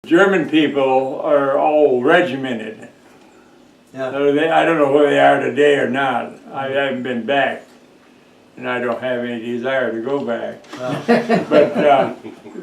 German people are all regimented. Yeah. So I don't know where they are today or not. I haven't been back, and I don't have any desire to go back. But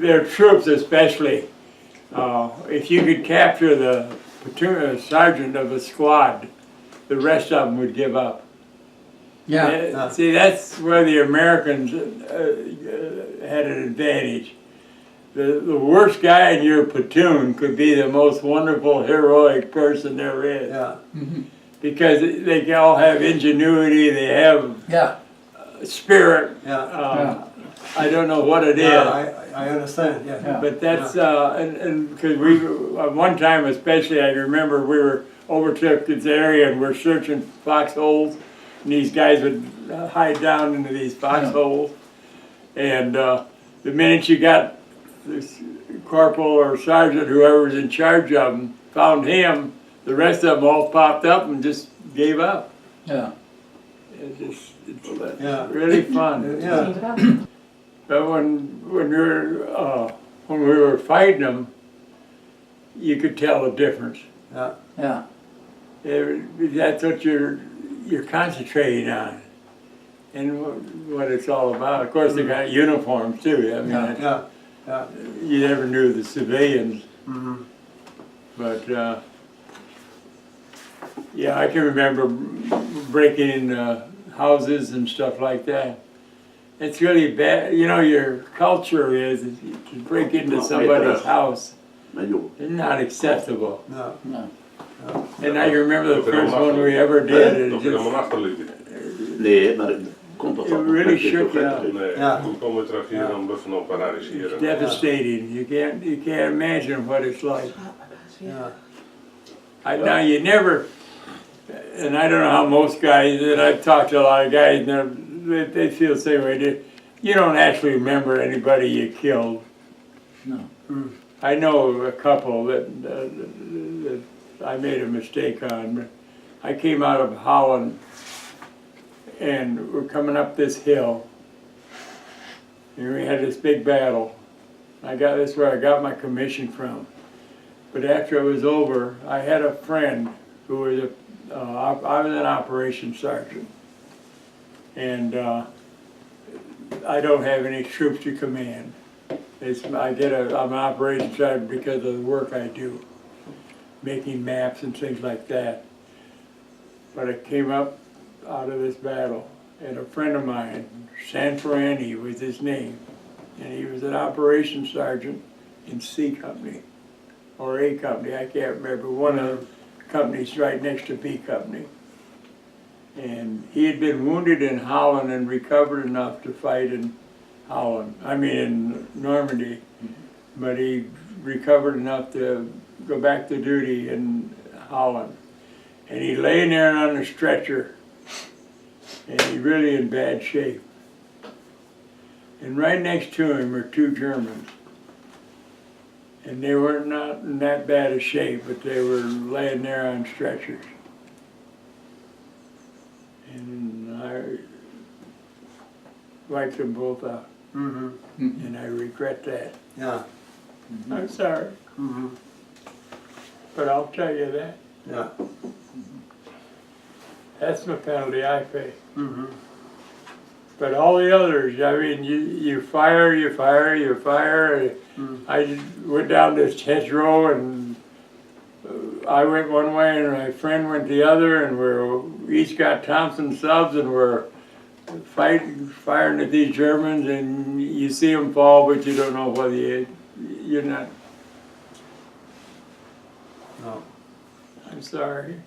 their troops especially, if you could capture the platoon sergeant of a squad, the rest of them would give up. Yeah. See, that's where the Americans had an advantage. The worst guy in your platoon could be the most wonderful, heroic person there is. Yeah. Because they all have ingenuity, they have spirit. Yeah. I don't know what it is. I understand. Yeah. But that's, and because we, one time especially, I remember we were overtook this area and we're searching foxholes, and these guys would hide down into these foxholes. And the minute you got this corporal or sergeant, whoever was in charge of them, found him, the rest of them all popped up and just gave up. Yeah. It's really fun. Yeah. But when we were fighting them, you could tell the difference. Yeah. Yeah. That's what you're concentrating on, and what it's all about. Of course, they got uniforms too. I mean, Yeah. you never knew the civilians. Mm-hmm. But yeah, I can remember breaking in houses and stuff like that. It's really bad. You know, your culture is to break into somebody's house is not acceptable. No. No. And I remember the first one we ever did. It really shook you up. It's devastating. You can't imagine what it's like. Yeah. Now you never, and I don't know how most guys, and I've talked to a lot of guys, and they feel the same way. You don't actually remember anybody you killed. No. I know a couple that I made a mistake on. But I came out of Holland, and we're coming up this hill, and we had this big battle. That's where I got my commission from. But after it was over, I had a friend who was I was an operations sergeant, and I don't have any troops to command. I'm an operations sergeant because of the work I do, making maps and things like that. But I came up out of this battle, and a friend of mine, Sanfrani was his name, and he was an operations sergeant in C Company, or A Company, I can't remember, one of the companies right next to B Company. And he had been wounded in Holland and recovered enough to fight in in Normandy, but he recovered enough to go back to duty in Holland. And he lay there on a stretcher, and he's really in bad shape. And right next to him were two Germans. And they were not in that bad a shape, but they were laying there on stretchers. And I wiped them both out. Mm-hmm. And I regret that. Yeah. I'm sorry, Mm-hmm. but I'll tell you that. Yeah. That's the penalty I pay. Mm-hmm. But all the others, I mean, you fire. I went down this hedgerow, and I went one way and my friend went the other, and we each got Thompson subs, and we're firing at these Germans, and you see them fall, but you don't know whether you're not. No. I'm sorry.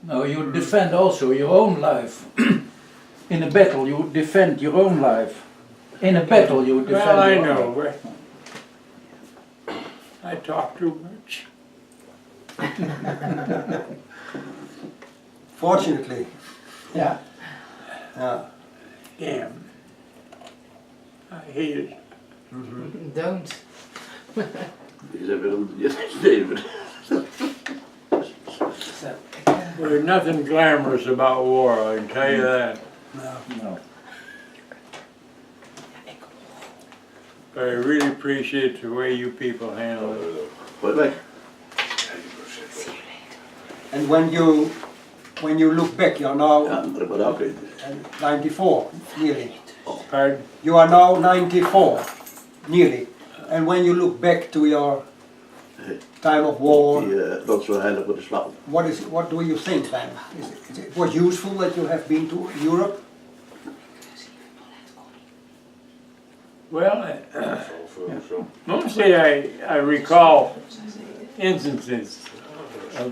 No, you defend also your own life. In a battle, you defend your own life. In a battle, you defend Well, your I own know. life. I talk too much. Fortunately. Yeah. Yeah. Damn. I hate it. Mm-hmm. Don't. There's nothing glamorous about war, I can tell you that. No. But I really appreciate the way you people handle it. Gooi weg. And when you look back, you're now Ja, druk maar ook in. 94, nearly. Pardon? You are now 94, nearly. And when you look back to your time of war, Die loopt zo heilig op de slag. what do you think then? It was useful that you have been to Europe? Well, mostly I recall instances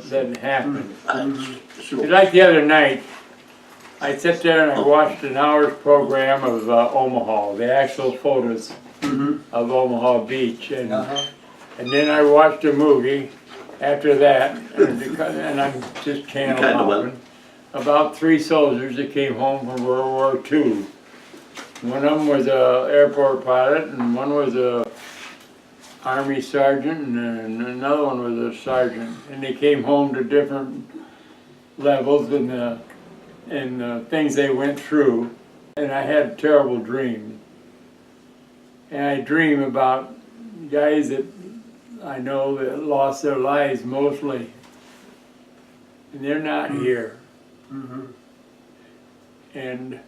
that happened. Like the other night, I sat there and I watched an hour's program of Omaha, the actual photos of Omaha Beach, and then I watched a movie after that, and I'm just channel hopping, about 3 soldiers that came home from World War II. One of them was an airport pilot, and one was a Army sergeant, and another one was a sergeant. And they came home to different levels and the things they went through. And I had terrible dreams. And I dream about guys that I know that lost their lives mostly. And they're not here. And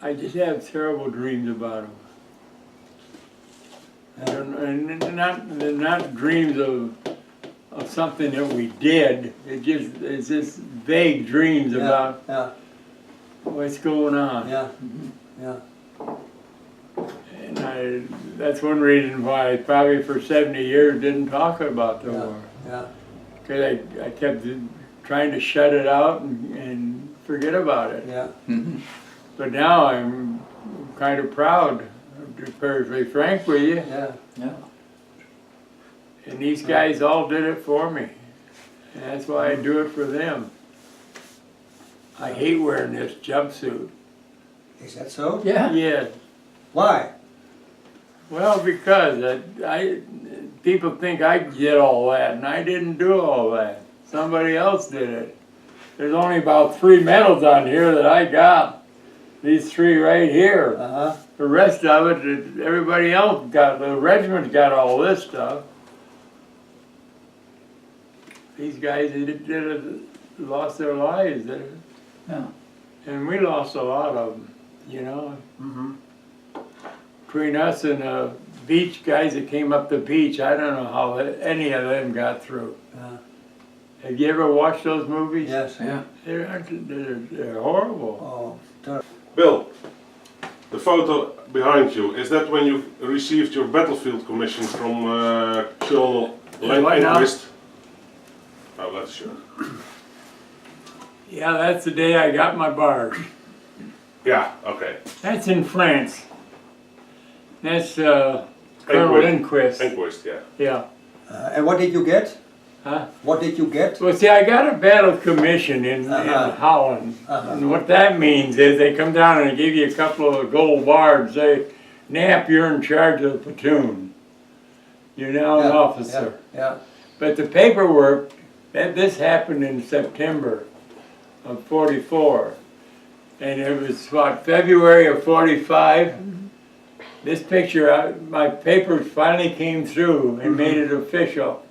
I just have terrible dreams about them. And they're not dreams of something that we did. It's just vague dreams about what's going on. And that's one reason why I probably for 70 years didn't talk about the war. Because I kept trying to shut it out and forget about it. But now I'm kind of proud, to be perfectly frank with you. And these guys all did it for me. And that's why I do it for them. I hate wearing this jumpsuit. Is that so? Yeah. Yes. Why? Well, because people think I did all that, and I didn't do all that. Somebody else did it. There's only about 3 medals on here that I got. These 3 right here. The rest of it, everybody else got, the regiment got all this stuff. These guys, they lost their lives. And we lost a lot of them, you know. Between us and the beach guys that came up the beach, I don't know how any of them got through. Have you ever watched those movies? Yes. Yeah. They're horrible. Oh, terrible. Bill, the photo behind you, is that when you received your battlefield commission from Colonel Lindquist? Oh, that's sure. Yeah, that's the day I got my bars. Yeah, okay. That's in France. That's Colonel Lindquist. Lindquist, yeah. Yeah. And what did you get? Huh? What did you get? Well, see, I got a battle commission in Holland. And what that means is they come down and they give you a couple of gold bars and say, Knapp, you're in charge of the platoon. You're now an officer. But the paperwork, this happened in September of '44. And it was, what, February of '45? This picture, my papers finally came through and made it official.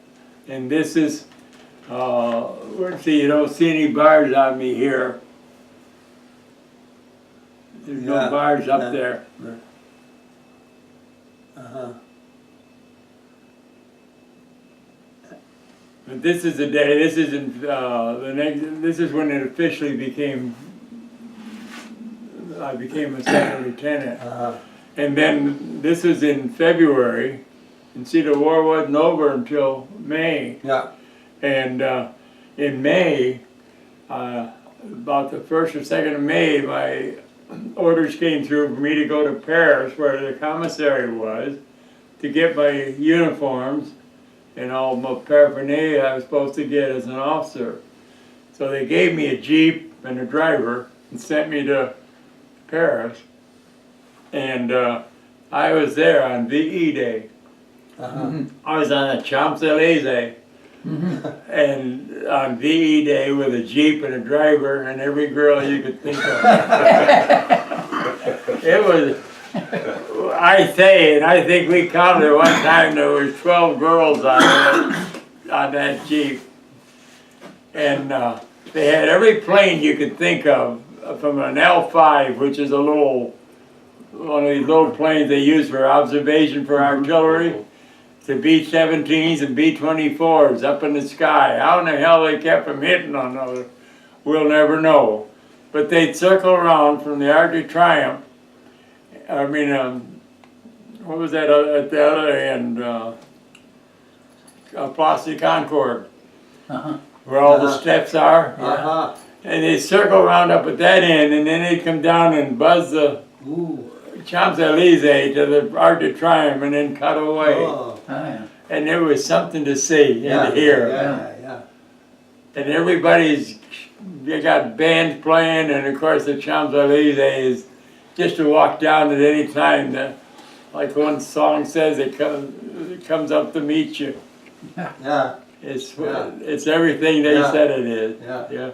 And this is, let's see, you don't see any bars on me here. There's no bars up there. But this is the day, this isn't, this is when it officially became, I became a second lieutenant. And then this is in February. And see, the war wasn't over until May. And in May, about the 1st or 2nd of May, my orders came through for me to go to Paris, where the commissary was, to get my uniforms and all my paraphernalia I was supposed to get as an officer. So they gave me a Jeep and a driver and sent me to Paris. And I was there on VE Day. I was on the Champs-Élysées and on VE Day with a Jeep and a driver and every girl you could think of. It was, I say, and I think we counted one time, there was 12 girls on that Jeep. And they had every plane you could think of, from an L5, which is one of these little planes they use for observation for artillery, to B-17s and B-24s up in the sky. How in the hell they kept them hitting on those, we'll never know. But they'd circle around from the Arc de Triomphe. I mean, what was that at the other end? Place de Concorde, where all the steps are. Uh-huh. And they'd circle around up at that end, and then they'd come down and buzz the Ooh. Champs-Élysées to the Arc de Triomphe and then cut away. Oh. Ah, yeah. And there was something to see and to hear. Yeah. And they got bands playing, and of course the Champs-Élysées is just to walk down at any time. Like one song says, it comes up to meet you. Yeah. It's everything they said it is. Yeah.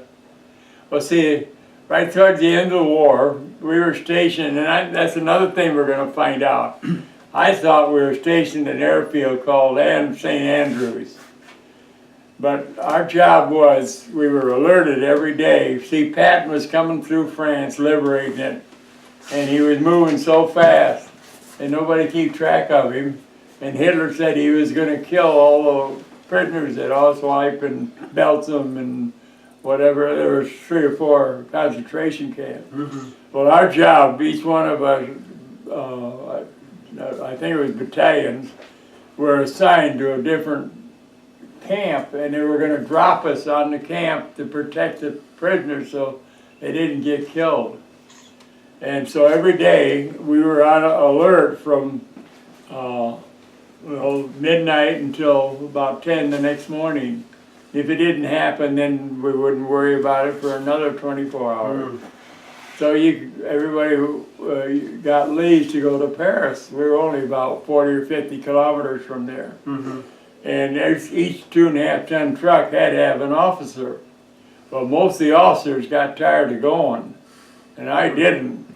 Well, see, right towards the end of the war, we were stationed, and that's another thing we're going to find out. I thought we were stationed at an airfield called St. Andrews. But our job was, we were alerted every day. See, Patton was coming through France, liberating it, and he was moving so fast, and nobody kept track of him. And Hitler said he was going to kill all the prisoners at Auschwitz and Belgium and whatever. There were 3 or 4 concentration camps. Well, our job, each one of us, I think it was battalions, were assigned to a different camp, and they were going to drop us on the camp to protect the prisoners so they didn't get killed. And so every day we were on alert from midnight until about 10 the next morning. If it didn't happen, then we wouldn't worry about it for another 24 hours. So everybody got leave to go to Paris. We were only about 40 or 50 kilometers from there. And each 2.5 ton truck had to have an officer. Well, most of the officers got tired of going, and I didn't.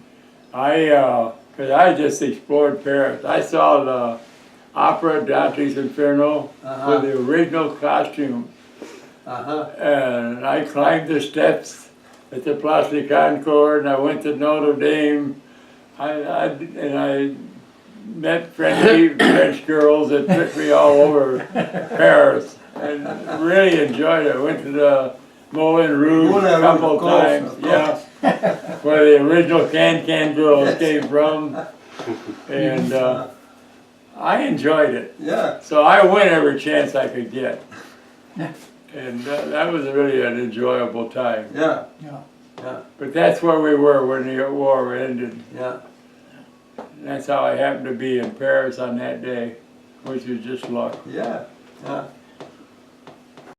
Because I just explored Paris. I saw the opera Dante's Inferno with the original costume. And I climbed the steps at the Place de Concorde, and I went to Notre Dame. And I met French girls that took me all over Paris, and really enjoyed it. I went to the Moulin Rouge a couple of times, where the original Can girls came from, and I enjoyed it. Yeah. So I went every chance I could get, and that was really an enjoyable time. Yeah. But that's where we were when the war ended. Yeah. And that's how I happened to be in Paris on that day, which was just luck. Yeah.